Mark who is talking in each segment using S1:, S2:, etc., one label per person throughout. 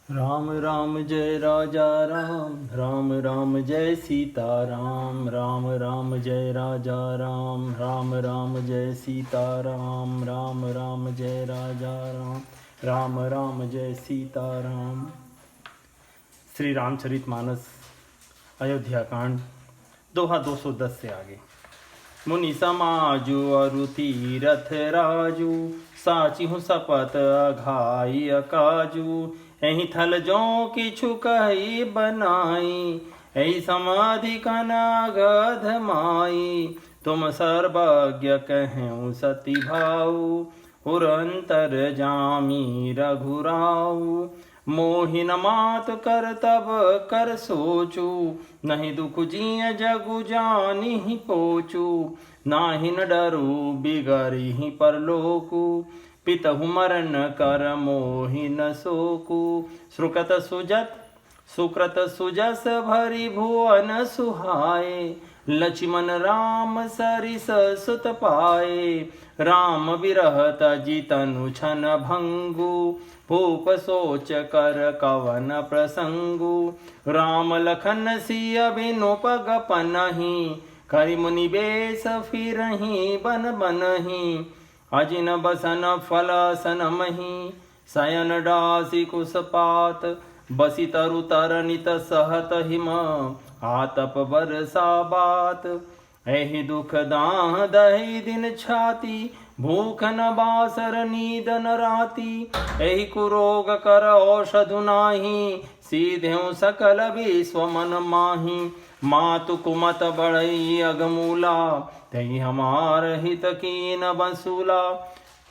S1: राम राम जय राजा राम, राम राम जय सीता राम, राम राम जय राजा राम, राम राम जय सीता राम, राम राम जय राजा राम, राम राम जय सीता राम। श्री रामचरितमानस अयोध्या कांड दोहा 210 से आगे। मुनि समाजु अरु तीरथ राजू, साचिहु सपत अघाई अकाजू। एहि थल जो किछु कही बनाई, एहि समाधि कनागध माई। तुम सर्वज्ञ कहूँ सती भाऊ, उरंतर जामी रघुराऊ। मोहिन मात कर तब कर सोचू, नहीं दुख जिय जगु जानि पोचू। नाहि न डरू बिगरिहि परलोकु, पितहु मरण कर मोहि न सोकु। सुकृत सुजस भरि भुवन सुहाए, लक्ष्मण राम सरिस सुत पाए। राम विरह तजि तनु छन भंगु, भूप सोच कर कवन प्रसंगु। राम लखन सिय बिनु पग पनहि, करि मुनि बेस फिरहि बन बनहि। अजिन बसन फल सन मही, शयन डासी कुसपात। बसी तरु तरनित सहत हिम, आतप बरसा बात। एहि दुख दाह दहि दिन छाती, भूख न बासर नींद न राती। एहि कुरोग कर औषधु नाही, सीधेउ सकल विश्व मन माही। मातु कुमत बढ़ई अगमूला, तहि हमार हित कीन बसूला।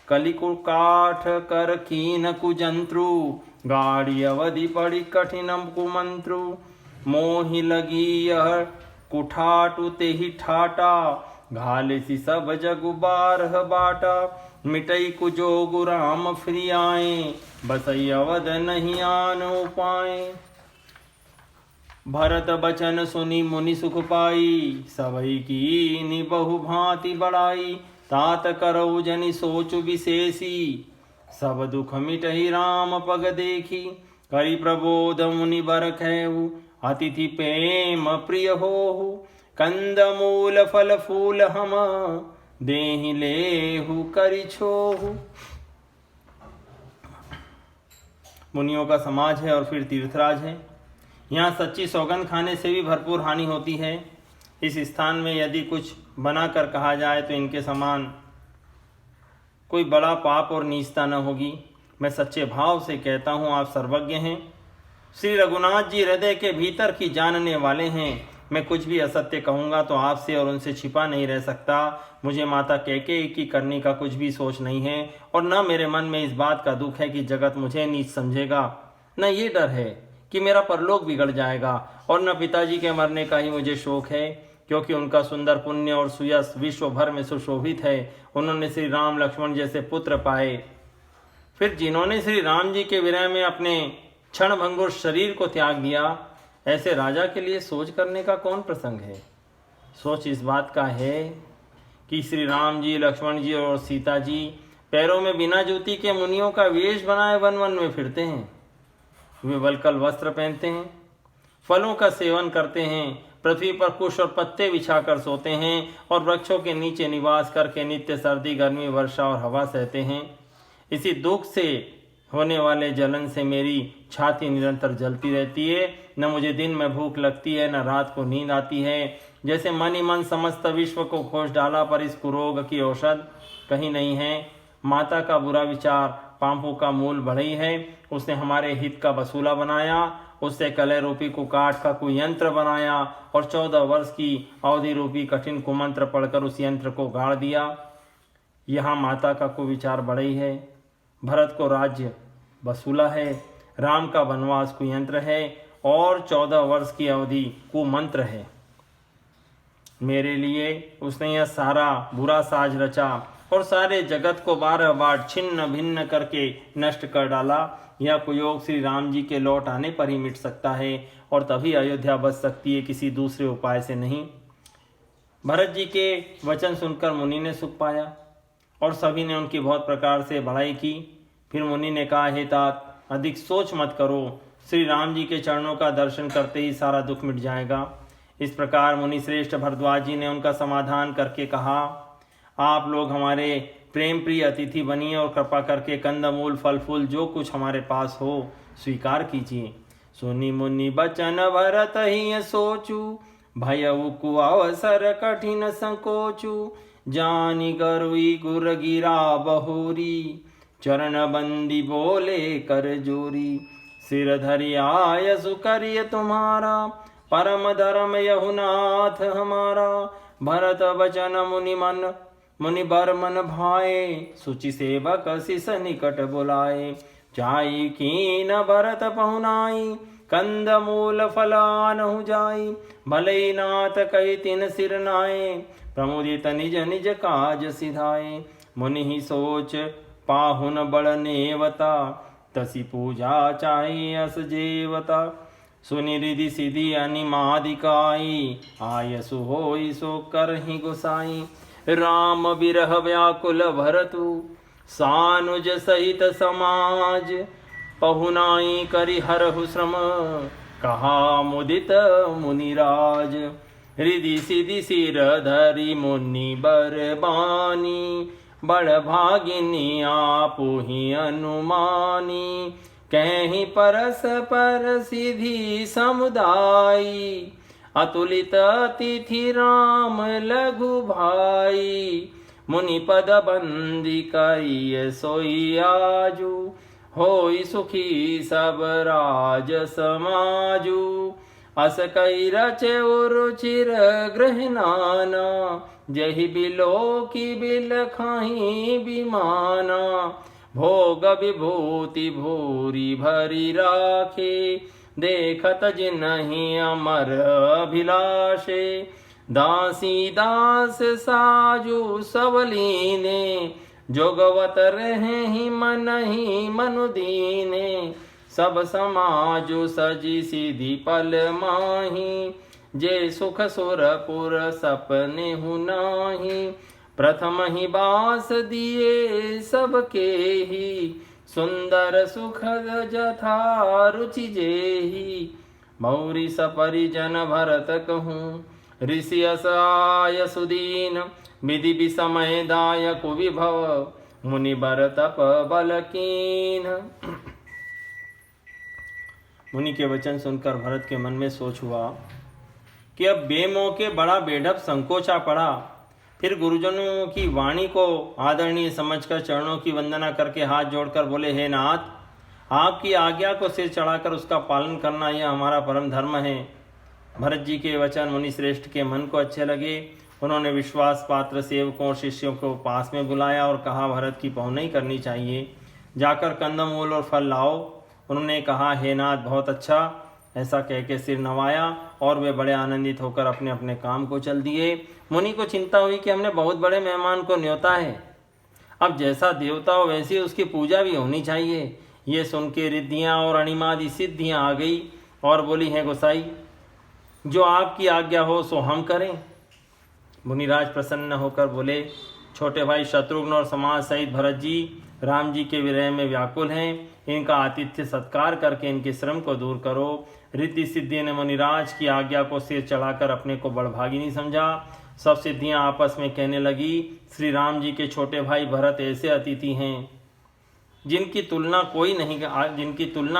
S1: कलिकु काठ कर कीन कुजंत्रु, गाड़ी अवधि पड़ी कठिन कुमंत्रु। मोहि लगी यह कुठाटु तेहि ठाटा, घालिसि सब जगु बारह बाटा। मिटई कुजोगु राम फिरि आए, बसई अवध नहीं आन उपाय। भरत बचन सुनि मुनि सुख पाई, सबई कीनि बहु भांति बड़ाई। तात करऊ जनि सोचु विशेषी, सब दुख मिटहि राम पग देखी। करि प्रबोध मुनि बर खैहु, अतिथि प्रेम प्रिय होहु। कंद मूल फल फूल हम, देहि लेहु करि छोहु। मुनियों का समाज है और फिर तीर्थराज है। यहाँ सच्ची सौगंध खाने से भी भरपूर हानि होती है। इस स्थान में यदि कुछ बनाकर कहा जाए तो इनके समान कोई बड़ा पाप और नीचता न होगी। मैं सच्चे भाव से कहता हूँ, आप सर्वज्ञ हैं। श्री रघुनाथ जी हृदय के भीतर की जानने वाले हैं। मैं कुछ भी असत्य कहूँगा तो आपसे और उनसे छिपा नहीं रह सकता। मुझे माता कैकेयी की करने का कुछ भी सोच नहीं है, और न मेरे मन में इस बात का दुख है कि जगत मुझे नीच समझेगा, न ये डर है कि मेरा परलोक बिगड़ जाएगा, और न पिताजी के मरने का ही मुझे शोक है, क्योंकि उनका सुंदर पुण्य और सुयश विश्व भर में सुशोभित है। उन्होंने श्री राम लक्ष्मण जैसे पुत्र पाए, फिर जिन्होंने श्री राम जी के विरह में अपने क्षण भंगुर शरीर को त्याग दिया, ऐसे राजा के लिए सोच करने का कौन प्रसंग है। सोच इस बात का है कि श्री राम जी, लक्ष्मण जी और सीता जी पैरों में बिना जूती के मुनियों का वेश बनाए वन वन में फिरते हैं। वे वलकल वस्त्र पहनते हैं, फलों का सेवन करते हैं, पृथ्वी पर कुश और पत्ते बिछाकर सोते हैं, और वृक्षों के नीचे निवास करके नित्य सर्दी गर्मी वर्षा और हवा सहते हैं। इसी दुख से होने वाले जलन से मेरी छाती निरंतर जलती रहती है। न मुझे दिन में भूख लगती है, न रात को नींद आती है। जैसे मन ही मन समस्त विश्व को खोज डाला, पर इस कुरोग की औषध कहीं नहीं है। माता का बुरा विचार पापों का मूल बढ़ई है। उसने हमारे हित का वसूला बनाया, उससे कलह रूपी कुकाठ का कोई यंत्र बनाया, और 14 वर्ष की अवधि रूपी कठिन कुमंत्र पढ़कर उस यंत्र को गाड़ दिया। यहाँ माता का कुविचार बढ़ई है, भरत को राज्य वसूला है, राम का वनवास कुयंत्र है, और 14 वर्ष की अवधि कुमंत्र है। मेरे लिए उसने यह सारा बुरा साज रचा और सारे जगत को 12 बार छिन्न भिन्न करके नष्ट कर डाला। यह कुयोग श्री राम जी के लौट आने पर ही मिट सकता है, और तभी अयोध्या बच सकती है, किसी दूसरे उपाय से नहीं। भरत जी के वचन सुनकर मुनि ने सुख पाया, और सभी ने उनकी बहुत प्रकार से बड़ाई की। फिर मुनि ने कहा, हे तात, अधिक सोच मत करो, श्री राम जी के चरणों का दर्शन करते ही सारा दुख मिट जाएगा। इस प्रकार मुनि श्रेष्ठ भरद्वाज जी ने उनका समाधान करके कहा, आप लोग हमारे प्रेम प्रिय अतिथि बनिए और कृपा करके कंदमूल फल फूल जो कुछ हमारे पास हो स्वीकार कीजिए। सुनि मुनि बचन भरत ही सोचू, भयउ कुअवसर कठिन संकोचू। जानी गरुई गुर गिरा बहोरी, चरण बंदी बोले कर जोरी। सिर धरि आयसु करिय तुम्हारा, परम धर्म यहुनाथ हमारा। भरत बचन मुनि बर मन भाए, सुचि सेवक शिष निकट बुलाए। जाई कीन भरत पहुनाई, कंद मूल फलानहु जाई। भले नाथ कहि तिन सिर नाए, प्रमुदित निज निज काज सिधाए। मुनि ही सोच पाहुन बड़ नेवता, तसी पूजा चाहि अस जेवता। सुनि रिधि सिधि अनिमादिकाई, आयसु होई सो करहि गोसाई। राम बिरह व्याकुल भरतु, सानुज सहित समाज। पहुनाई करि हरहु श्रम, कहा मुदित मुनिराज। रिधि सिधि सिर धरि मुनि बरबानी, बड़ भागिनी आपु ही अनुमानी। कहीं परस्पर सिधि समुदायी, अतुलित अतिथि राम लघु भाई। मुनि पद बंदी करिय सोई आजू, होई सुखी सब राज समाजू। अस कई रचे रुचिर ग्रहनाना, जहि बिलो की बिल खाही बिमाना। भोग विभूति भूरी भरी राखे, देखत जिनहि अमर अभिलाषे। दासी दास साजू सब लीने, जोगवत रहे ही मन ही मनु दीने। सब समाजु सजी सीधी पल माही, जे सुख सुरपुर सपने हु नाही। प्रथम ही बास दिए सबके ही, सुंदर सुखद जथा रुचि जेहि। मौरी सपरिजन भरत कहूँ, ऋषि असाय सुदीन। विधि विसमय दायक विभव, मुनि बर तप बल कीन। मुनि के वचन सुनकर भरत के मन में सोच हुआ कि अब बेमौके बड़ा बेढप संकोचा पड़ा। फिर गुरुजनों की वाणी को आदरणीय समझकर चरणों की वंदना करके हाथ जोड़कर बोले, हे नाथ, आपकी आज्ञा को सिर चढ़ाकर उसका पालन करना यह हमारा परम धर्म है। भरत जी के वचन मुनि श्रेष्ठ के मन को अच्छे लगे। उन्होंने विश्वास पात्र सेवकों और शिष्यों को पास में बुलाया और कहा, भरत की पहुनाई करनी चाहिए, जाकर कंदमूल और फल लाओ। उन्होंने कहा, हे नाथ, बहुत अच्छा। ऐसा कह के सिर नवाया और वे बड़े आनंदित होकर अपने अपने काम को चल दिए। मुनि को चिंता हुई कि हमने बहुत बड़े मेहमान को न्योता है, अब जैसा देवता हो वैसी उसकी पूजा भी होनी चाहिए। ये सुन के रिद्धियाँ और अणिमादि सिद्धियाँ आ गई और बोली, हैं गोसाई, जो आपकी आज्ञा हो सो हम करें। मुनिराज प्रसन्न होकर बोले, छोटे भाई शत्रुघ्न और समाज सहित भरत जी राम जी के विरह में व्याकुल हैं, इनका आतिथ्य सत्कार करके इनके श्रम को दूर करो। रिद्धि सिद्धि ने मुनिराज की आज्ञा को सिर चढ़ाकर अपने को बड़भागिनी समझा। सब सिद्धियां आपस में कहने लगी, श्री राम जी के छोटे भाई भरत ऐसे अतिथि हैं जिनकी तुलना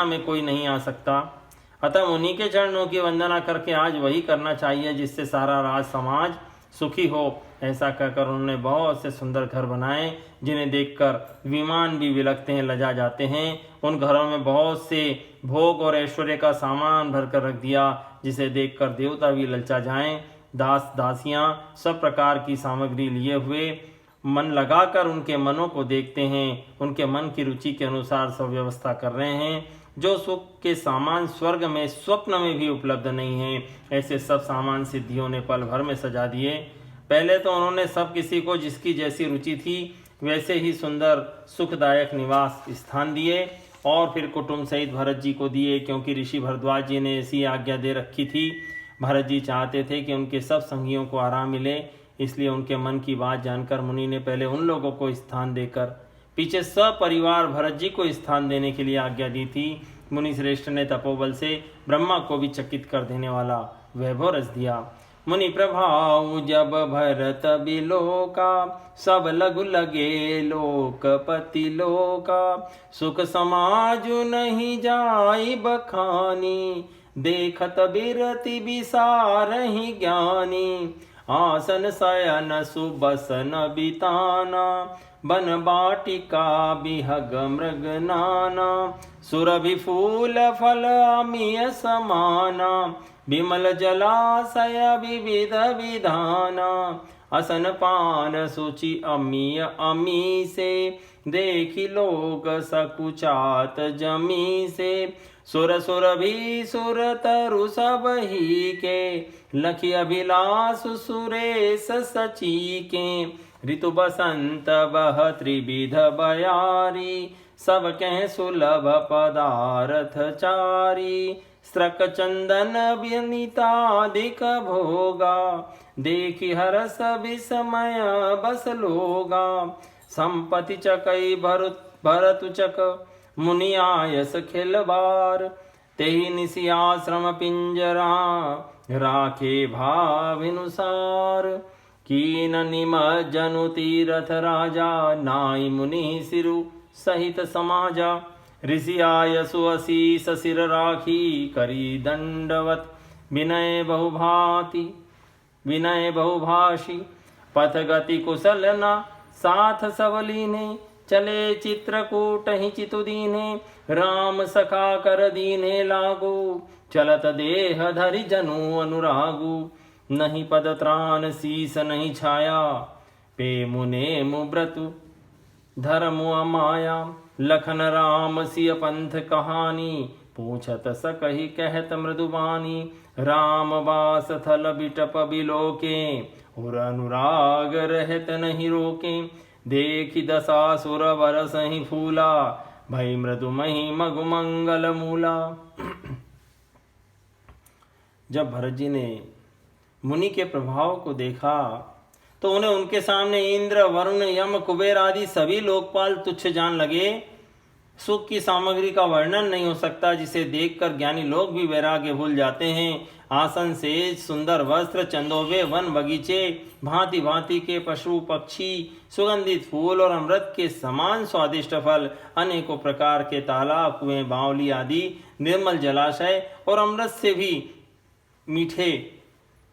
S1: में कोई नहीं आ सकता। अतः मुनि के चरणों की वंदना करके आज वही करना चाहिए जिससे सारा राज समाज सुखी हो। ऐसा कहकर उन्होंने बहुत से सुंदर घर बनाए, जिन्हें देखकर विमान भी विलकते हैं, लजा जाते हैं। उन घरों में बहुत से भोग और ऐश्वर्य का सामान भरकर रख दिया, जिसे देखकर देवता भी ललचा जाएं। दास दासियां सब प्रकार की सामग्री लिए हुए मन लगाकर उनके मनों को देखते हैं, उनके मन की रुचि के अनुसार सब व्यवस्था कर रहे हैं। जो सुख के सामान स्वर्ग में स्वप्न में भी उपलब्ध नहीं है, ऐसे सब सामान सिद्धियों ने पल भर में सजा दिए। पहले तो उन्होंने सब किसी को जिसकी जैसी रुचि थी वैसे ही सुंदर सुखदायक निवास स्थान दिए और फिर कुटुंब सहित भरत जी को दिए, क्योंकि ऋषि भरद्वाज जी ने ऐसी आज्ञा दे रखी थी। भरत जी चाहते थे कि उनके सब संगियों को आराम मिले, इसलिए उनके मन की बात जानकर मुनि ने पहले उन लोगों को स्थान देकर पीछे सपरिवार भरत जी को स्थान देने के लिए आज्ञा दी थी। मुनि श्रेष्ठ ने तपोबल से ब्रह्मा को भी चकित कर देने वाला वैभव रच दिया। मुनि प्रभाव जब भरत बिलोका, सब लघु लगे लोकपति लोका। सुख समाजु नहीं जाई बखानी, देखत बिरति बिसारहि ज्ञानी। आसन शयन सुबसन बिताना, बन बाटिका बिहग मृग नाना। सुरभि फूल फल अमीय समाना, विमल जलाशय विविध विधाना। असन पान सूचि अमीय अमी से, देखी लोग सकुचात जमी से। सुर सुर भी सुर तरु सब ही के, लखी अभिलाष सुरेश सची के। ऋतु बसंत बह त्रिविध बयारी, सब कह सुलभ पदार्थ चारी। स्त्रक चंदन विनीताधिक भोगा, देखी हरस विस्मय बस लोगा। संपत्ति चकई भरतु चक, मुनि आयस खिलबार। तेहि निसि आश्रम पिंजरा, राखे भाविनुसार। कीन निमज्जनु तीरथ राजा, नाई मुनि सिरु सहित समाजा। ऋषि आयसु असीस सिर राखी, करी दंडवत विनय बहुभाषी। पथ गति कुशल न साथ सबलीने, चले चित्रकूट ही चितुदीने। राम सखा कर दीने लागू, चलत देह धरि जनु अनुरागु। नहीं पद त्राण शीस नहीं छाया, पे मुने मुब्रतु धर्म अमाया। लखन राम सिय पंथ कहानी, पूछत सकहि कहत मृदुबानी। राम बास थल बिटप बिलोके, और अनुराग रहत नहीं रोके। देखि दशासुर बरस ही फूला, भई मृदुमहि मगु मंगल मूला। जब भरत जी ने मुनि के प्रभाव को देखा तो उन्हें उनके सामने इंद्र वरुण यम कुबेर आदि सभी लोकपाल तुच्छ जान लगे। सुख की सामग्री का वर्णन नहीं हो सकता, जिसे देखकर ज्ञानी लोग भी वैराग्य भूल जाते हैं। आसन सेज सुंदर वस्त्र चंदोबे वन बगीचे, भांति भांति के पशु पक्षी, सुगंधित फूल और अमृत के समान स्वादिष्ट फल, अनेकों प्रकार के तालाब कुएं बावली आदि निर्मल जलाशय और अमृत से भी मीठे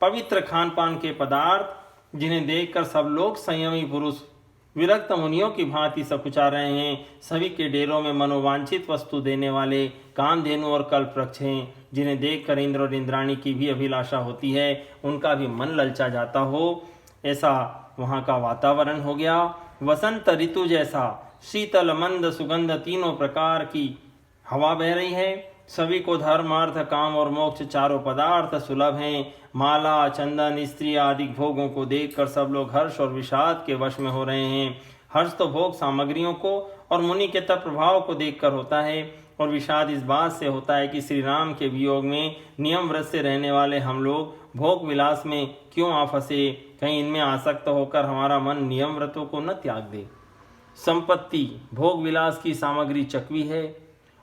S1: पवित्र खान पान के पदार्थ, जिन्हें देखकर सब लोग संयमी पुरुष विरक्त मुनियों की भांति सकुचा रहे हैं। सभी के डेरों में मनोवांछित वस्तु देने वाले कामधेनु और कल्पवृक्ष हैं, जिन्हें देखकर इंद्र और इंद्राणी की भी अभिलाषा होती है, उनका भी मन ललचा जाता हो, ऐसा वहाँ का वातावरण हो गया। वसंत ऋतु जैसा शीतल मंद सुगंध तीनों प्रकार की हवा बह रही है। सभी को धर्म अर्थ काम और मोक्ष चारों पदार्थ सुलभ हैं। माला चंदन स्त्री आदि भोगों को देखकर सब लोग हर्ष और विषाद के वश में हो रहे हैं। हर्ष तो भोग सामग्रियों को और मुनि के तप प्रभाव को देखकर होता है, और विषाद इस बात से होता है कि श्री राम के वियोग में नियम व्रत से रहने वाले हम लोग भोग विलास में क्यों आ फंसे। कहीं इनमें आसक्त होकर हमारा मन नियम व्रतों को न त्याग दे। संपत्ति भोग विलास की सामग्री चकवी है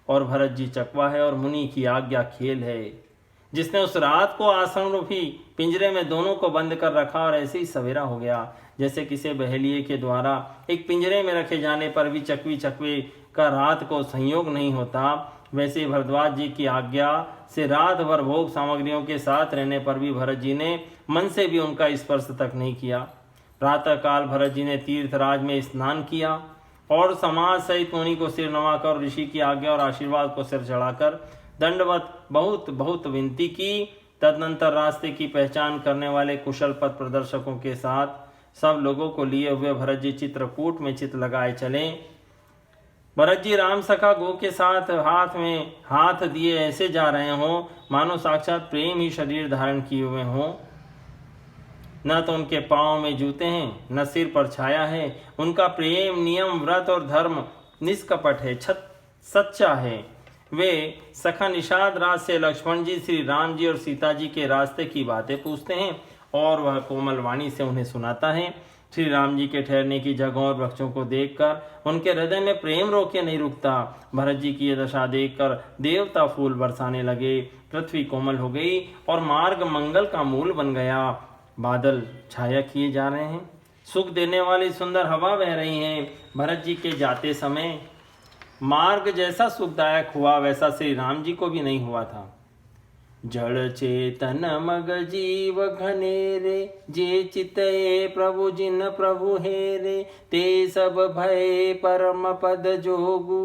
S1: और भरत जी चकवा है, और मुनि की आज्ञा खेल है। जिसने उस रात को आसन रूपी पिंजरे में दोनों को बंद कर रखा और ऐसे ही सवेरा हो गया। जैसे किसी बहेलिए के द्वारा एक पिंजरे में रखे जाने पर भी चकवी चकवे का रात को संयोग नहीं होता, वैसे भरद्वाज जी की आज्ञा से रात भर भोग सामग्रियों के साथ रहने पर भी भरत जी ने मन से भी उनका स्पर्श तक नहीं किया। प्रातः काल भरत जी ने तीर्थराज में स्नान किया और समाज सहित मुनि को सिर नवाकर ऋषि की आज्ञा और आशीर्वाद को सिर चढ़ाकर दंडवत बहुत बहुत विनती की। तदनंतर रास्ते की पहचान करने वाले कुशल पथ प्रदर्शकों के साथ सब लोगों को लिए हुए भरत जी चित्रकूट में चित लगाए चले। भरत जी राम सखा गो के साथ हाथ में हाथ दिए ऐसे जा रहे हों मानो साक्षात प्रेम ही शरीर धारण किए हुए हों। न तो उनके पांव में जूते हैं, न सिर पर छाया है। उनका प्रेम नियम व्रत और धर्म निष्कपट है, सच्चा है। वे सखा निषाद राज से लक्ष्मण जी, श्री राम जी और सीता जी के रास्ते की बातें पूछते हैं और वह कोमल वाणी से उन्हें सुनाता है। श्री राम जी के ठहरने की जगहों और वृक्षों को देखकर उनके हृदय में प्रेम रोके नहीं रुकता। भरत जी की यह दशा देखकर देवता फूल बरसाने लगे, पृथ्वी कोमल हो गई और मार्ग मंगल का मूल बन गया। बादल छाया किए जा रहे हैं, सुख देने वाली सुंदर हवा बह रही है। भरत जी के जाते समय मार्ग जैसा सुखदायक हुआ वैसा श्री राम जी को भी नहीं हुआ था। जड़ चेतन मग जीव घनेरे, जे चितये प्रभु जिन प्रभु हेरे, ते सब भय परम पद जोगु,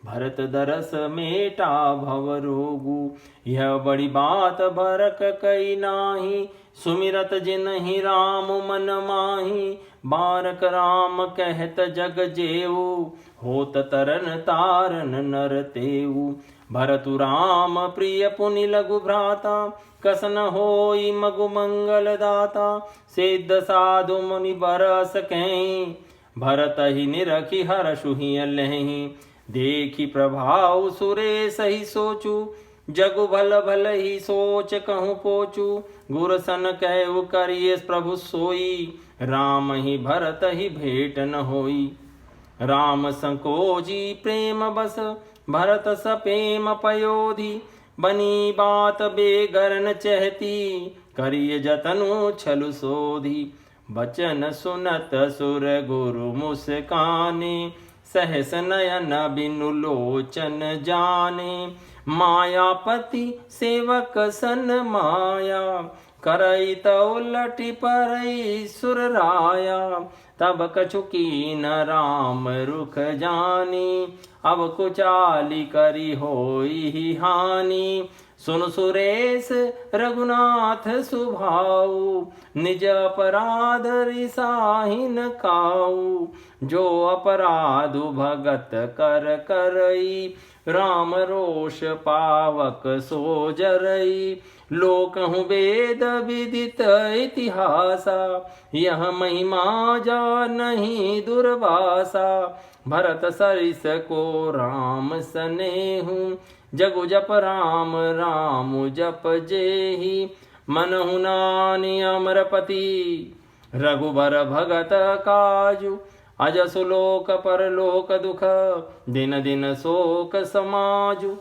S1: भरत दरस मेटा भव रोगु। यह बड़ी बात भरक कई नाही, सुमिरत जिनहि राम मन माही। बारक राम कहत जग जेऊ, होत तरन तारन नर तेऊ। भरतु राम प्रिय पुनि लघु भ्राता, कसन होई मगु मंगल दाता। सिद्ध साधु मुनि बरस कहीं, भरत ही निरखी हर्षु ही अलहि। देखी प्रभाव सुरेश ही सोचू, जगु भल भल ही सोच कहूँ पोचू। गुरसन कहु करिए प्रभु सोई, राम ही भरत ही भेट न होई। राम संकोजी प्रेम बस, भरत सपेम पयोधि। बनी बात बेगरन चहती, करिय जतनु छलु सोधी। बचन सुनत सुर गुरु मुस्काने, सहस नयन बिनु लोचन जाने। मायापति सेवक सन माया, करई तो लटि परई सुर राया। तब कछु कीन राम रुख जानी, अब कुचाली करी होई ही हानि। सुन सुरेश रघुनाथ सुभाऊ, निज अपराध रिसाहिन काऊ। जो अपराध भगत कर करई, राम रोष पावक सो जरई। लोकहु वेद विदित इतिहासा, यह महिमा जानहि दुर्वासा। भरत सरिस को राम सनेहु, जगु जप राम राम जप जेहि। मनहु नानि अमरपति, रघुबर भगत काजु। अजसु लोक परलोक दुख, दिन दिन शोक समाजु।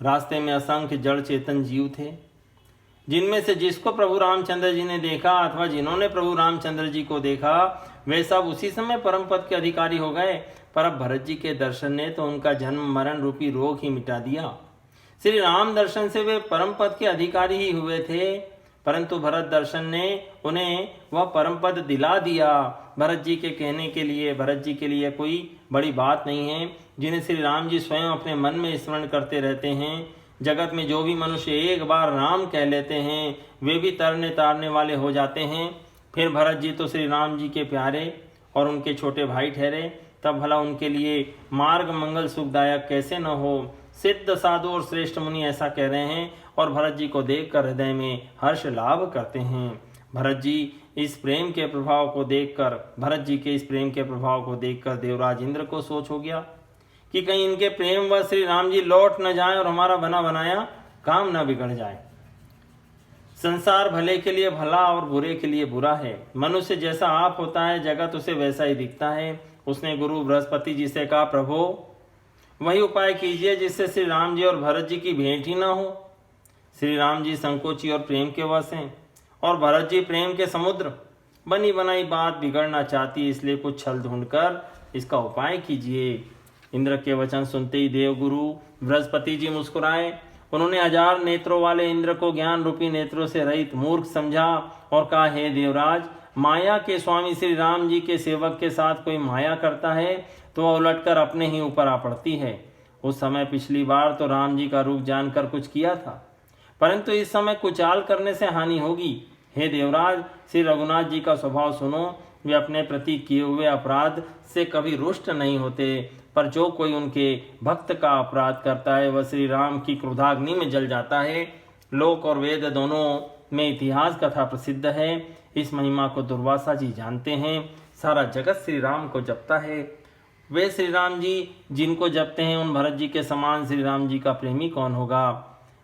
S1: रास्ते में असंख्य जड़ चेतन जीव थे, जिनमें से जिसको प्रभु रामचंद्र जी ने देखा अथवा जिन्होंने प्रभु रामचंद्र जी को देखा वे सब उसी समय परम पद के अधिकारी हो गए। पर अब भरत जी के दर्शन ने तो उनका जन्म मरण रूपी रोग ही मिटा दिया। श्री राम दर्शन से वे परम पद के अधिकारी ही हुए थे, परंतु भरत दर्शन ने उन्हें वह परम पद दिला दिया। भरत जी के कहने के लिए, भरत जी के लिए कोई बड़ी बात नहीं है, जिन्हें श्री राम जी स्वयं अपने मन में स्मरण करते रहते हैं। जगत में जो भी मनुष्य एक बार राम कह लेते हैं वे भी तरने तारने वाले हो जाते हैं। फिर भरत जी तो श्री राम जी के प्यारे और उनके छोटे भाई ठहरे, तब भला उनके लिए मार्ग मंगल सुखदायक कैसे न हो। सिद्ध साधु और श्रेष्ठ मुनि ऐसा कह रहे हैं और भरत जी को देखकर हृदय में हर्ष लाभ करते हैं। भरत जी इस प्रेम के प्रभाव को देखकर, भरत जी के इस प्रेम के प्रभाव को देखकर देवराज इंद्र को सोच हो गया कि कहीं इनके प्रेम व श्री राम जी लौट न जाए और हमारा बना बनाया काम न बिगड़ जाए। संसार भले के लिए भला और बुरे के लिए बुरा है। मनुष्य जैसा आप होता है जगत उसे वैसा ही दिखता है। उसने गुरु बृहस्पति जी से कहा, प्रभु वही उपाय कीजिए जिससे श्री राम जी और भरत जी की भेंट ही ना हो। श्री राम जी संकोची और प्रेम के वश हैं और भरत जी प्रेम के समुद्र। बनी बनाई बात बिगड़ना चाहती, इसलिए कुछ छल ढूंढकर इसका उपाय कीजिए। इंद्र के वचन सुनते ही देवगुरु बृहस्पति जी मुस्कुराए। उन्होंने 1000 नेत्रों वाले इंद्र को ज्ञान रूपी नेत्रों से रहित मूर्ख समझा और कहा, हे देवराज, माया के स्वामी श्री राम जी के सेवक के साथ कोई माया करता है तो वह उलटकर अपने ही ऊपर आ पड़ती है। उस समय पिछली बार तो राम जी का रूप जानकर कुछ किया था, परंतु इस समय कुचाल करने से हानि होगी। हे देवराज, श्री रघुनाथ जी का स्वभाव सुनो। वे अपने प्रति किए हुए अपराध से कभी रुष्ट नहीं होते, पर जो कोई उनके भक्त का अपराध करता है वह श्री राम की क्रोधाग्नि में जल जाता है। लोक और वेद दोनों में इतिहास कथा प्रसिद्ध है। इस महिमा को दुर्वासा जी जानते हैं। सारा जगत श्री राम को जपता है। वे श्री राम जी जिनको जपते हैं उन भरत जी के समान श्री राम जी का प्रेमी कौन होगा।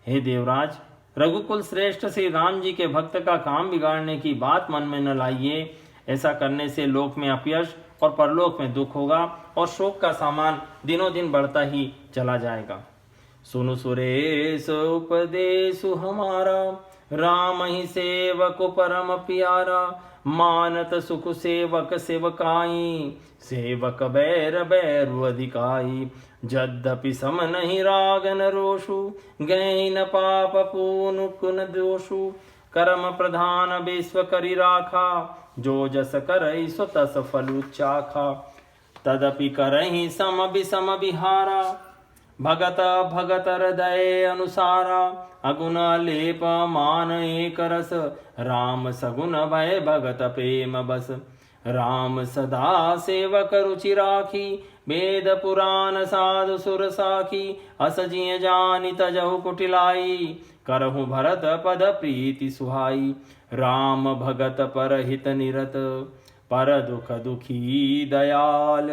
S1: हे देवराज, रघुकुल श्रेष्ठ श्री राम जी के भक्त का काम बिगाड़ने की बात मन में न लाइए। ऐसा करने से लोक में अपयश और परलोक में दुख होगा और शोक का सामान दिनों दिन बढ़ता ही चला जाएगा। सुनु सुरेश उपदेशु हमारा, राम ही सेवक परम प्यारा। मानत सुख सेवक सेवकाई, सेवक बैर बैरु अधिकाई। यद्यपि सम नहीं राग न रोषु, गै न पाप पून कुन दोषु। कर्म प्रधान विश्व करि राखा, जो जस करई सो तस फलु चाखा। तदपि करहि सम विषम विहारा, भगत भगत हृदय अनुसारा। अगुण लेप मान एक रस, राम सगुण भय भगत प्रेम बस। राम सदा सेवक रुचि राखी, वेद पुराण साधु सुर साखी। अस जिय जानि तजहु कुटिलाई, करहु भरत पद प्रीति सुहाई। राम भगत पर हित निरत, पर दुख दुखी दयाल।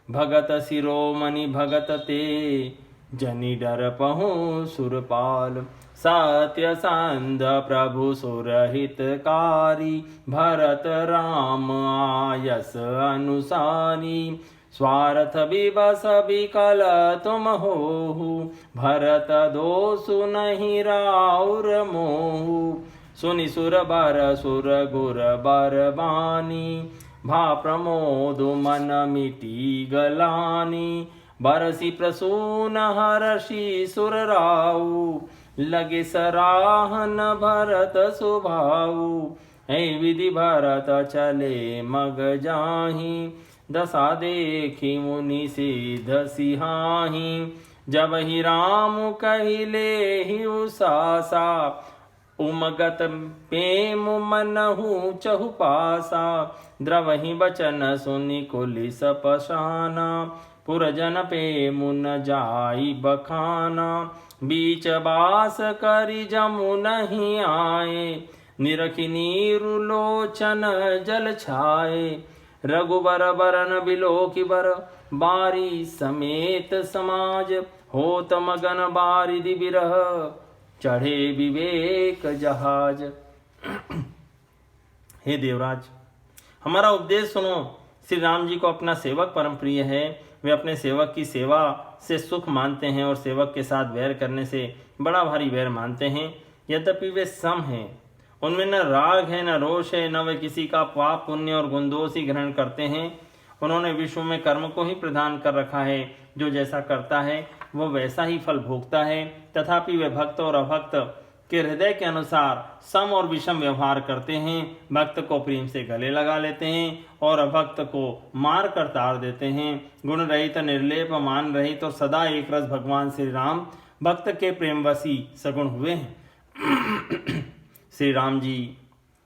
S1: भगत शिरोमणि भगत ते, जनि डर पहुँ सुरपाल। सत्य संध प्रभु सुरहितकारी, भरत राम आयस अनुसारी। स्वार्थ विवश विकल तुम होहु, भरत दोषु नहीं राउर मोहु। सुनि सुर बर सुर गुर बर बानी, भा प्रमोद मन मिटी गलानी। बरसी प्रसून हर्षि सुर राऊ, लगे सराहन भरत सुभाऊ। ऐ विधि भरत चले मग जाहि, दशा देखी मुनि सिद्ध सिहाहि। जब ही राम कहिले ही उसासा, उमगत प्रेम मनहु चहुपासा। द्रवहि बचन सुनि कुलिस पशाना, पुरजन पे मुन जाई बखाना। बीच बास करि जमु नहीं आए, निरखि नीरु लोचन जल छाए। रघुबर बरन बिलोकि बर, बारी समेत समाज। होत मगन बारिधि बिरह, चढ़े विवेक जहाज। हे देवराज, हमारा उपदेश सुनो। श्री राम जी को अपना सेवक परम प्रिय है। वे अपने सेवक की सेवा से सुख मानते हैं और सेवक के साथ वैर करने से बड़ा भारी वैर मानते हैं। यद्यपि वे सम हैं, उनमें न राग है न रोष है, न वे किसी का पाप पुण्य और गुणदोष ही ग्रहण करते हैं। उन्होंने विश्व में कर्म को ही प्रदान कर रखा है। जो जैसा करता है वो वैसा ही फल भोगता है। तथापि वे भक्त और अभक्त के हृदय के अनुसार सम और विषम व्यवहार करते हैं। भक्त को प्रेम से गले लगा लेते हैं और अभक्त को मार कर तार देते हैं। गुण रहित, निर्लेप, मान रहित और सदा एक रस भगवान श्री राम भक्त के प्रेमवशी सगुण हुए हैं। श्री राम जी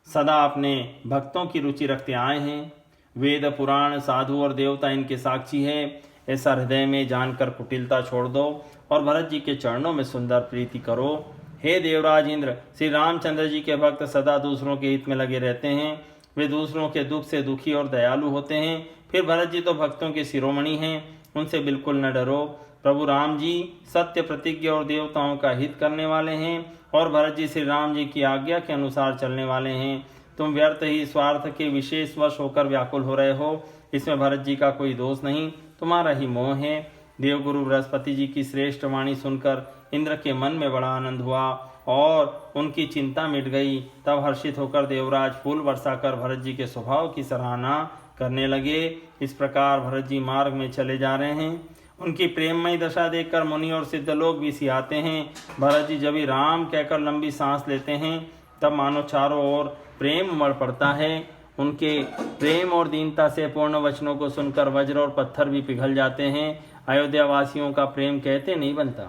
S1: सदा अपने भक्तों की रुचि रखते आए हैं। वेद पुराण साधु और देवता इनके साक्षी है। ऐसा हृदय में जानकर कुटिलता छोड़ दो और भरत जी के चरणों में सुंदर प्रीति करो। हे देवराज इंद्र, श्री रामचंद्र जी के भक्त सदा दूसरों के हित में लगे रहते हैं। वे दूसरों के दुख से दुखी और दयालु होते हैं। फिर भरत जी तो भक्तों के शिरोमणि हैं, उनसे बिल्कुल न डरो। प्रभु राम जी सत्य प्रतिज्ञ और देवताओं का हित करने वाले हैं और भरत जी श्री राम जी की आज्ञा के अनुसार चलने वाले हैं। तुम व्यर्थ ही स्वार्थ के विशेष वश होकर व्याकुल हो रहे हो। इसमें भरत जी का कोई दोष नहीं, तुम्हारा ही मोह है। देवगुरु बृहस्पति जी की श्रेष्ठ वाणी सुनकर इंद्र के मन में बड़ा आनंद हुआ और उनकी चिंता मिट गई। तब हर्षित होकर देवराज फूल बरसाकर भरत जी के स्वभाव की सराहना करने लगे। इस प्रकार भरत जी मार्ग में चले जा रहे हैं। उनकी प्रेममयी दशा देखकर मुनि और सिद्ध लोग भी सियाते हैं। भरत जी जब ही राम कहकर लंबी सांस लेते हैं तब मानो चारों ओर प्रेम उमड़ पड़ता है। उनके प्रेम और दीनता से पूर्ण वचनों को सुनकर वज्र और पत्थर भी पिघल जाते हैं। अयोध्या वासियों का प्रेम कहते नहीं बनता।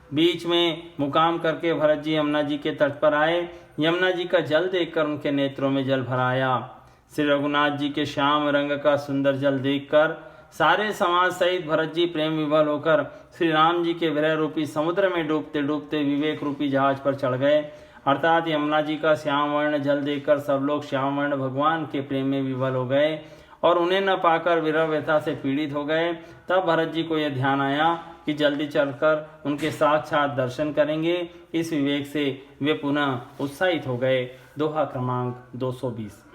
S1: बीच में मुकाम करके भरत जी यमुना जी के तट पर आए। यमुना जी का जल देखकर उनके नेत्रों में जल भर आया। श्री रघुनाथ जी के श्याम रंग का सुंदर जल देखकर सारे समाज सहित भरत जी प्रेम विवल होकर श्री राम जी के विरह रूपी समुद्र में डूबते डूबते विवेक रूपी जहाज पर चढ़ गए। अर्थात यमुना जी का श्याम वर्ण जल देखकर सब लोग श्याम वर्ण भगवान के प्रेम में विवल हो गए और उन्हें न पाकर विरह व्यथा से पीड़ित हो गए। तब भरत जी को यह ध्यान आया कि जल्दी चलकर उनके साक्षात दर्शन करेंगे। इस विवेक से वे पुनः उत्साहित हो गए। दोहा क्रमांक 220।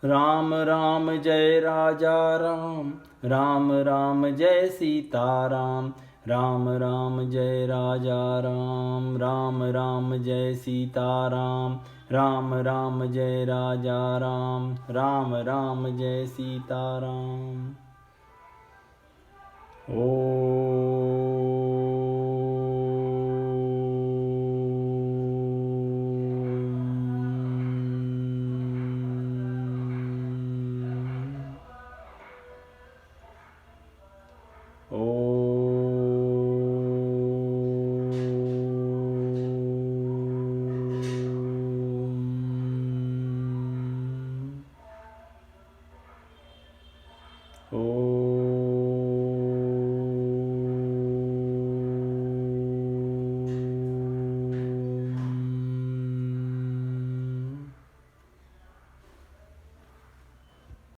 S1: राम राम जय राजा राम, राम राम जय सीता राम, राम राम जय राजा राम, राम राम जय सीता राम, राम राम जय राजा राम, राम राम जय सीता राम। ओ